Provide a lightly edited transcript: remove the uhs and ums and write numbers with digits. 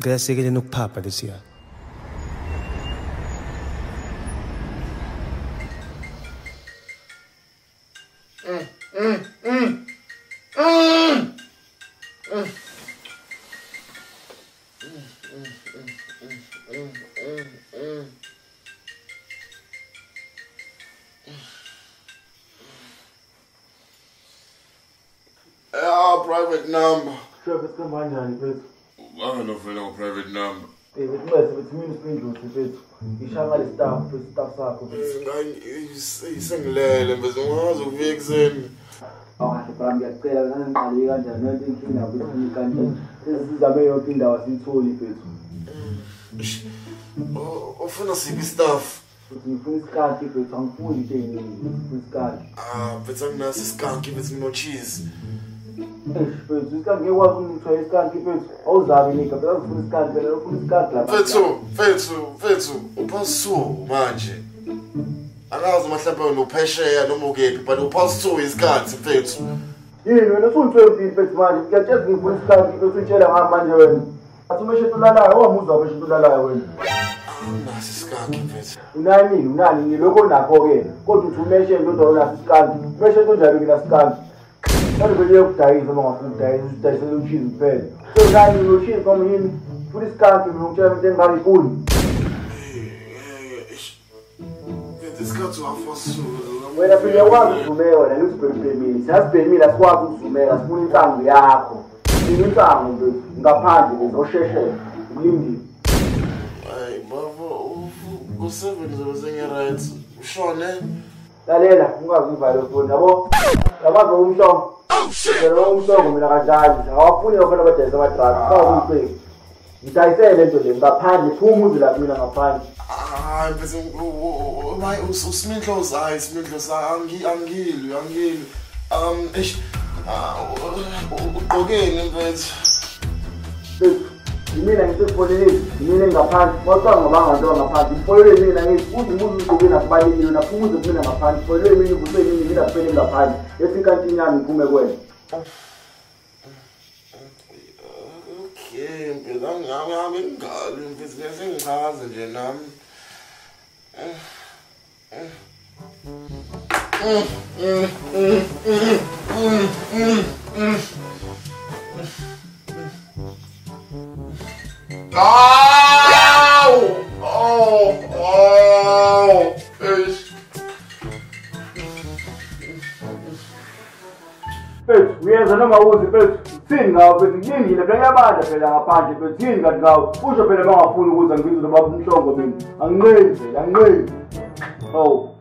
Ngiyasekeleni ukuphapha lesiya. Private number. Sure, it's come on down, please. I don't know if I know private number. It's me, please. You shall not stop, please stop, Isengilele mfethu ungazi ukufika ekseni. Awahla ngiyacela ngale kanjani nento inkinga ukuthi kanti sizabe yonke indawo siyitholi mfethu. Ufuna siphi stuff? Ngifuna iskanki mfethu angifuni nje ngifuna iskanki. Mfethu anginaso iskanki mfethu ngino cheese. Mfethu iskanki ngekwazi ukuthola iskanki mfethu. Awuzabe nika phela ngifuna iskanki phela ufuna iskanki lapha. Mfethu uphasu manje. Angazi mhlawumbe unophesheya noma ukephi but uphasu isikhathi mfethu. Yini wena usungithwele mfethu manje ngiyatshela ngifuna iskanki mfethu utshela ngami manje wena. Athi umeshe ulalayo owamuzwa beshe ulalayo wena. Nasi iskanki mfethu. Unani lokho nakho ke kodwa uthi umeshe ndoda unasi iskanki. Umeshe njalo mina iskanki. Kanti vele ukudayisa uma ngafuna ukudayisa udayisela uchizi kuphela. So nani uchizi koma yini? Futhi iskanki mina ngitshela into engayifuni. Isikhathi wafosu. Wena phela yakwazi ukuvumela wena usibhemile. Siyasibhemile asikwazi ukuvumela sifuna intango yakho. Intango mfethu ngaphandle ngosheshela. Ulindile. Hayi baba u7 zobe right. Ushone. Lalela ungazivale phone yabo. Yamazo umshongo. Oh shit. Phela umshongo mina kanjani. Awafuni lokho abadayisa amadrugs. Awuqeki. Ngidayisele lento le ngaphandle phumuzi la mina ngaphandle. Hayi mfethu uSimindlozi hayi Simindlozi angilwi. Uqokeni mfethu. Mina ngisifoneleni, mina ngaphandle. Mawucanga ngabanga ngaphandle. Ifolele mina ngithi umuntu uqokeni akubalekile naphumuze mina ngaphandle. Ifolele mina uvusele mina ngida kuphele ngaphandle. Ethi inkantini yami ngiphume kwena. Okay, mfethu angami ngali mfethu bese ngichaze nje nami. Mfethu uyeza noma uzi mfethu thini ngawo mfethu ngilindile phela yabanda phela ngaphandle mfethu thini kanti ngawo usho phela bangafuni ukuza ngizwe nobaba umhlongo mina anginqeni phela anginqeni. Oh